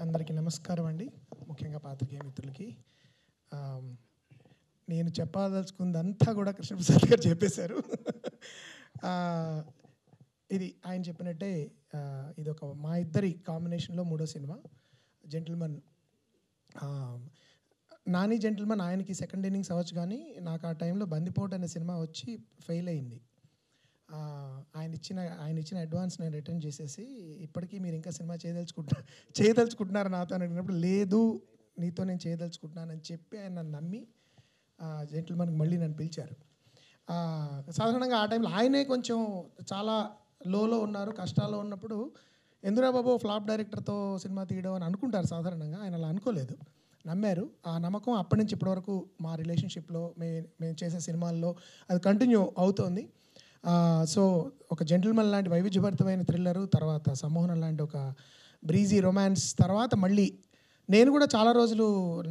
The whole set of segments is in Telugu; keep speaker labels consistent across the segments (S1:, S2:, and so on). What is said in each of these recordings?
S1: అందరికీ నమస్కారం అండి. ముఖ్యంగా పాత్రికేయ మిత్రులకి. నేను చెప్పదలుచుకుందంతా కూడా కృష్ణప్రసాద్ గారు చెప్పేశారు. ఇది ఆయన చెప్పినట్టే ఇది ఒక మా ఇద్దరి కాంబినేషన్లో మూడో సినిమా జెంటిల్మన్. నాని జెంటిల్మన్ ఆయనకి సెకండ్ ఇన్నింగ్స్ అవ్వచ్చు, కానీ నాకు ఆ టైంలో బందిపోటు అనే సినిమా వచ్చి ఫెయిల్ అయింది. ఆయన ఇచ్చిన అడ్వాన్స్ నేను రిటర్న్ చేసేసి, ఇప్పటికీ మీరు ఇంకా సినిమా చేయదలుచుకుంటున్నారు నాతో అని అడిగినప్పుడు, లేదు నీతో నేను చేయదలుచుకుంటున్నానని చెప్పి ఆయన నన్ను నమ్మి జెంటిల్మన్కి మళ్ళీ నన్ను పిలిచారు. సాధారణంగా ఆ టైంలో ఆయనే కొంచెం చాలా లోలో ఉన్నారు, కష్టాల్లో ఉన్నప్పుడు ఎందురా బాబు ఫ్లాప్ డైరెక్టర్తో సినిమా తీయడం అని అనుకుంటారు సాధారణంగా. ఆయన అలా అనుకోలేదు, నమ్మారు. ఆ నమ్మకం అప్పటి నుంచి ఇప్పటివరకు మా రిలేషన్షిప్లో మేము చేసే సినిమాల్లో అది కంటిన్యూ అవుతోంది. సో ఒక జెంటిల్మన్ లాంటి వైవిధ్యభరితమైన థ్రిల్లరు, తర్వాత సమ్మోహనం లాంటి ఒక బ్రీజీ రొమాన్స్, తర్వాత మళ్ళీ నేను కూడా చాలా రోజులు,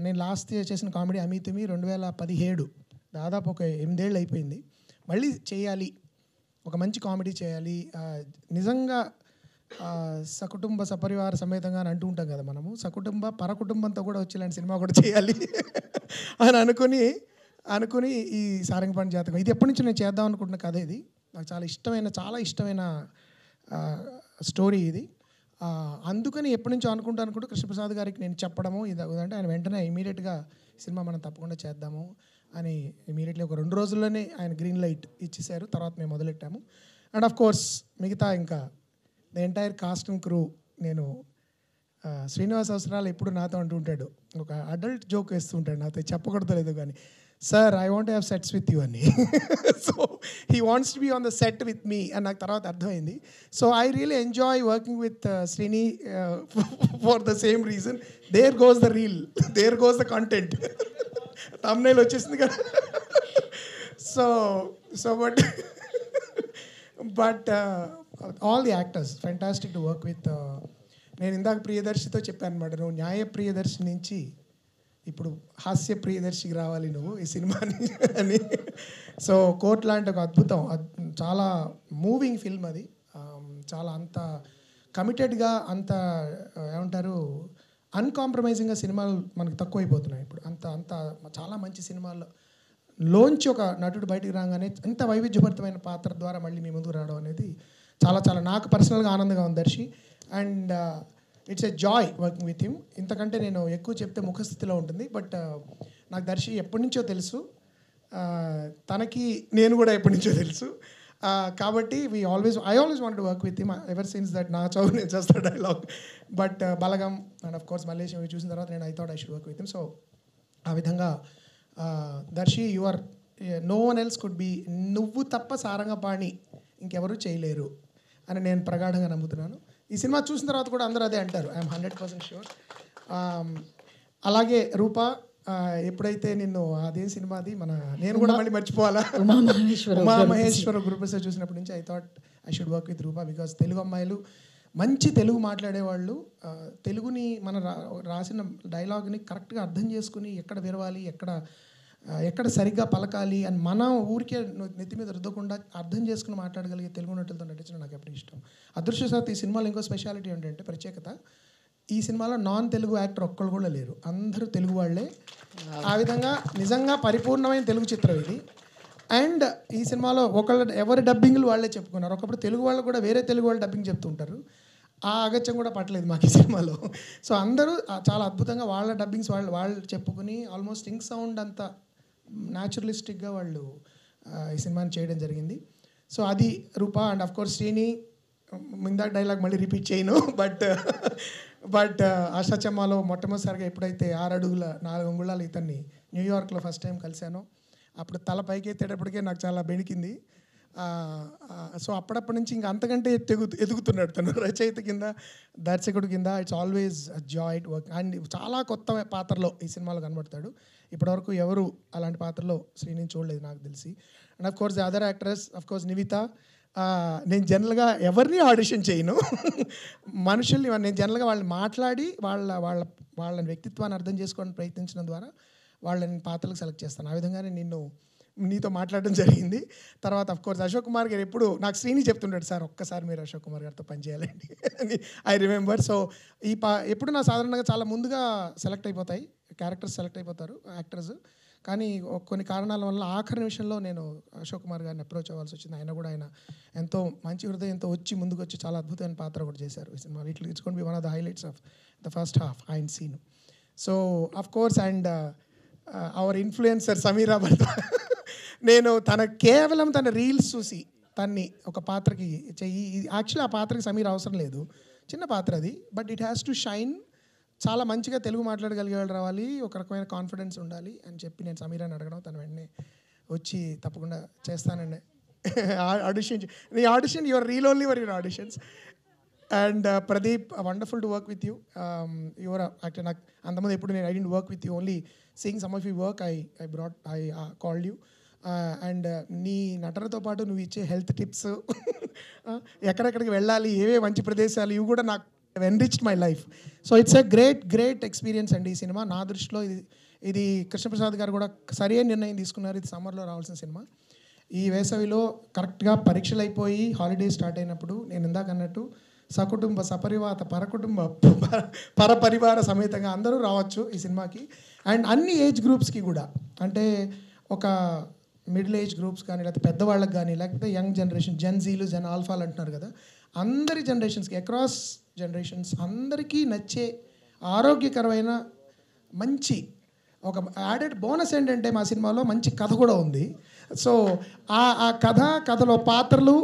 S1: నేను లాస్ట్ ఇయర్ చేసిన కామెడీ అమితుమి 2017, దాదాపు ఒక 8 ఏళ్ళు అయిపోయింది. మళ్ళీ చేయాలి, ఒక మంచి కామెడీ చేయాలి, నిజంగా సకుటుంబ సపరివార సమేతంగా అని అంటూ ఉంటాం కదా మనము, సకుటుంబ పరకుటుంబంతో కూడా వచ్చేలాంటి సినిమా కూడా చేయాలి అని అనుకుని ఈ సారంగపాణి జాతకం, ఇది ఎప్పటి నుంచి నేను చేద్దాం అనుకుంటున్న కథ. ఇది నాకు చాలా ఇష్టమైన స్టోరీ ఇది. అందుకని ఎప్పటి నుంచో అనుకుంటూ కృష్ణప్రసాద్ గారికి నేను చెప్పడము ఇది అంటే ఆయన వెంటనే ఇమీడియట్గా సినిమా మనం తప్పకుండా చేద్దాము అని ఇమీడియట్లీ ఒక 2 రోజుల్లోనే ఆయన గ్రీన్ లైట్ ఇచ్చేసారు. తర్వాత మేము మొదలెట్టాము. అండ్ ఆఫ్ కోర్స్ మిగతా ఇంకా the entire cost and crew. నేను శ్రీనివాస్ అవసరాలు ఎప్పుడు నాతో అంటూ ఉంటాడు, ఒక అడల్ట్ జోక్ వేస్తూ ఉంటాడు నాతో, చెప్పకూడదు లేదు కానీ, sir I want have sets with you అని. So he wants to be on the set with me అని నాకు తర్వాత అర్థమైంది. So I really enjoy working with Srini for the same reason. There goes the reel, there goes the content. Thumbnail వచ్చేసింది కదా. So but all the actors fantastic to work with. నేను ఇందాక ప్రియదర్శితో చెప్పాను అనమాట, నువ్వు న్యాయ ప్రియదర్శి నుంచి ఇప్పుడు హాస్య ప్రియదర్శికి రావాలి నువ్వు ఈ సినిమాని అని. సో కోర్ట్ లాంటి ఒక అద్భుతం, చాలా మూవింగ్ ఫిల్మ్ అది. చాలా అంత కమిటెడ్గా, అంత ఏమంటారు అన్కాంప్రమైజింగ్గా సినిమాలు మనకు తక్కువైపోతున్నాయి ఇప్పుడు. అంత చాలా మంచి సినిమాల్లో లోంచి ఒక నటుడు బయటికి రాగానే ఇంత వైవిధ్యభరితమైన పాత్ర ద్వారా మళ్ళీ మీ ముందుకు రావడం అనేది చాలా నాకు పర్సనల్గా ఆనందంగా ఉంది Darshi. And it's a joy working with him. ఇంతకంటే నేను ఎక్కువ చెప్తే ముఖస్థితిలో ఉంటుంది. బట్ నాకు దర్శి ఎప్పటి నుంచో తెలుసు, తనకి నేను కూడా ఎప్పటి నుంచో తెలుసు. కాబట్టి I always want to work with him ever since that. నా చదువు నేను చేస్తా dialogue. But Balagam and of course Mallesham ఇవి చూసిన తర్వాత నేను I thought I should work with him. So ఆ విధంగా Darshi you are no one else could be, నువ్వు తప్ప సారంగపాణి ఇంకెవరూ చేయలేరు అని నేను ప్రగాఢంగా నమ్ముతున్నాను. ఈ సినిమా చూసిన తర్వాత కూడా అందరూ అదే అంటారు, ఐఎమ్ 100% షూర్. అలాగే రూప, ఎప్పుడైతే నిన్ను అదే సినిమాది నేను కూడా మళ్ళీ మర్చిపోవాలా, ఉమామహేశ్వర గురుప్రసాద్ చూసినప్పటి నుంచి I thought I should work with Roopa. Because Telugu అమ్మాయిలు, మంచి తెలుగు మాట్లాడేవాళ్ళు, తెలుగుని రాసిన డైలాగ్ని కరెక్ట్గా అర్థం చేసుకుని ఎక్కడ విరవాలి, ఎక్కడ సరిగ్గా పలకాలి అని మనం ఊరికే నెత్తి మీద రుద్దకుండా అర్థం చేసుకుని మాట్లాడగలిగే తెలుగు నటులతో నటించడం నాకు ఎప్పుడు ఇష్టం. అదృష్టవశాత్తు ఈ సినిమాలో ఇంకో స్పెషాలిటీ ఏంటంటే, ప్రత్యేకత, ఈ సినిమాలో నాన్ తెలుగు యాక్టర్ ఒక్కళ్ళు కూడా లేరు, అందరూ తెలుగు వాళ్ళే. ఆ విధంగా నిజంగా పరిపూర్ణమైన తెలుగు చిత్రం ఇది. అండ్ ఈ సినిమాలో ఎవరి డబ్బింగ్లు వాళ్ళే చెప్పుకున్నారు. ఒకప్పుడు తెలుగు వాళ్ళు కూడా వేరే తెలుగు వాళ్ళు డబ్బింగ్ చెప్తుంటారు. ఆ అగత్యం కూడా పట్టలేదు మాకు ఈ సినిమాలో. సో అందరూ చాలా అద్భుతంగా వాళ్ళ డబ్బింగ్స్ వాళ్ళు చెప్పుకుని ఆల్మోస్ట్ సింగ్ సౌండ్ అంతా న్యాచురలిస్టిక్గా వాళ్ళు ఈ సినిమాని చేయడం జరిగింది. సో అది రూప. అండ్ ఆఫ్ కోర్స్ శ్రీని, ఇందాక డైలాగ్ మళ్ళీ రిపీట్ చేయను, బట్ ఆశాచమ్మాలో మొట్టమొదటిసారిగా ఎప్పుడైతే 6 అడుగుల 4 అంగుళాలు ఇతన్ని న్యూయార్క్లో ఫస్ట్ టైం కలిశానో, అప్పుడు తల పైకి ఎత్తేటప్పటికే నాకు చాలా బెణికింది. సో అప్పటి నుంచి ఇంకా అంతకంటే ఎదుగుతున్నాడు తను, రచయిత కింద, దర్శకుడు కింద. It's always Joy work. And చాలా కొత్త పాత్రలో ఈ సినిమాలో కనబడతాడు. ఇప్పటివరకు ఎవరు అలాంటి పాత్రలో శ్రీని చూడలేదు నాకు తెలిసి. And of course the other actress, of course Nivitha. నేను జనరల్గా ఎవరిని ఆడిషన్ చేయను, మనుషుల్ని. నేను జనరల్గా వాళ్ళని మాట్లాడి వాళ్ళ వ్యక్తిత్వాన్ని అర్థం చేసుకోవడానికి ప్రయత్నించడం ద్వారా వాళ్ళని పాత్రలకు సెలెక్ట్ చేస్తాను. ఆ విధంగానే నిన్ను నీతో మాట్లాడడం జరిగింది. తర్వాత అఫ్ కోర్స్ అశోక్ కుమార్ గారు ఎప్పుడు నాకు శ్రీని చెప్తుంటాడు, సార్ ఒక్కసారి మీరు అశోక్ కుమార్ గారితో పనిచేయాలండి అని ఐ రిమెంబర్. సో ఎప్పుడు నా సాధారణంగా చాలా ముందుగా సెలెక్ట్ అయిపోతాయి క్యారెక్టర్స్, సెలెక్ట్ అయిపోతారు యాక్టర్స్. కానీ కొన్ని కారణాల వల్ల ఆఖరి నిమిషంలో నేను అశోక్ కుమార్ గారిని అప్రోచ్ అవ్వాల్సి వచ్చింది. ఆయన ఎంతో మంచి హృదయంతో వచ్చి ముందుకు వచ్చి చాలా అద్భుతమైన పాత్ర కూడా చేశారు ఈ సినిమా. It's gonna be one of the highlights of the first half ఆయన scene. So of course and our influencer Sameera భర్త నేను కేవలం తన రీల్స్ చూసి తన్ని ఒక పాత్రకి చెయ్యి, యాక్చువల్లీ ఆ పాత్రకి సమీర అవసరం లేదు, చిన్న పాత్ర అది, but it has to shine. చాలా మంచిగా తెలుగు మాట్లాడగలిగే వాళ్ళు రావాలి, ఒక రకమైన కాన్ఫిడెన్స్ ఉండాలి అని చెప్పి నేను సమీరాని అడగడం, తను వెంటనే వచ్చి తప్పకుండా చేస్తానండి ఆడిషన్. నీ audition your reel only for your auditions. And Pradeep, wonderful to work with you. Your actor. నాకు అంతమంది ఎప్పుడు నేను I didn't work with you, only seeing some of you work I called you. And నీ నటనతో పాటు నువ్వు ఇచ్చే హెల్త్ టిప్స్, ఎక్కడెక్కడికి వెళ్ళాలి, ఏవే మంచి ప్రదేశాలు, ఇవి కూడా నాకు enriched my life. So it's a great experience అండి ఈ సినిమా. నా దృష్టిలో ఇది కృష్ణప్రసాద్ గారు కూడా సరైన నిర్ణయం తీసుకున్నారు. ఇది సమ్మర్లో రావాల్సిన సినిమా. ఈ వేసవిలో కరెక్ట్గా పరీక్షలు అయిపోయి హాలిడేస్ స్టార్ట్ అయినప్పుడు నేను ఇందాక అన్నట్టు సకుటుంబ సపరివాత పరకుటుంబ పరపరివార సమేతంగా అందరూ రావచ్చు ఈ సినిమాకి. అండ్ అన్ని ఏజ్ గ్రూప్స్కి కూడా, అంటే ఒక మిడిల్ ఏజ్ గ్రూప్స్ కానీ, లేకపోతే పెద్దవాళ్ళకి కానీ, లేకపోతే యంగ్ జనరేషన్, జెన్జీలు, జెన్ ఆల్ఫాలు అంటున్నారు కదా, అందరి జనరేషన్స్కి, అక్రాస్ జనరేషన్స్ అందరికీ నచ్చే ఆరోగ్యకరమైన మంచి ఒక యాడెడ్ బోనస్ ఏంటంటే మా సినిమాలో మంచి కథ కూడా ఉంది. సో ఆ కథలో పాత్రలు,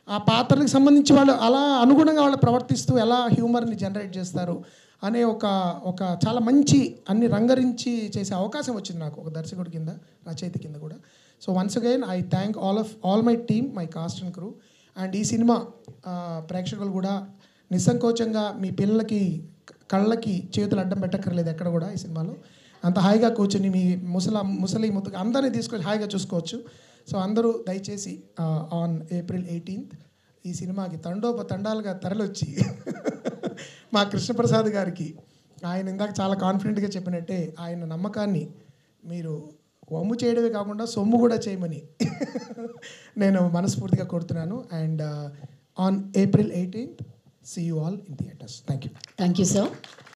S1: ఆ పాత్రలకు సంబంధించి వాళ్ళు అలా అనుగుణంగా వాళ్ళు ప్రవర్తిస్తూ ఎలా హ్యూమర్ని జనరేట్ చేస్తారు అనే ఒక చాలా మంచి అన్ని రంగరించి చేసే అవకాశం వచ్చింది నాకు, ఒక దర్శకుడి కింద, రచయిత కింద కూడా. So once again I thank all my team, my cast and crew. And ఈ సినిమా ప్రేక్షకులు కూడా నిస్సంకోచంగా మీ పిల్లలకి కళ్ళకి చేతులు అడ్డం పెట్టక్కర్లేదు ఎక్కడ కూడా. ఈ సినిమాలో అంత హాయిగా కూర్చొని మీ ముసలి ముద్దుగా అందరినీ తీసుకొని హాయిగా చూసుకోవచ్చు. సో అందరూ దయచేసి ఆన్ April 18th ఈ సినిమాకి తండోపతండాలుగా తరలొచ్చి మా కృష్ణప్రసాద్ గారికి, ఆయన ఇందాక చాలా కాన్ఫిడెంట్గా చెప్పినట్టే, ఆయన నమ్మకాన్ని మీరు వమ్ము చేయడమే కాకుండా సొమ్ము కూడా చేయమని నేను మనస్ఫూర్తిగా కోరుతున్నాను. And on April 18th, see you all in theaters. Thank you.
S2: Thank you, sir.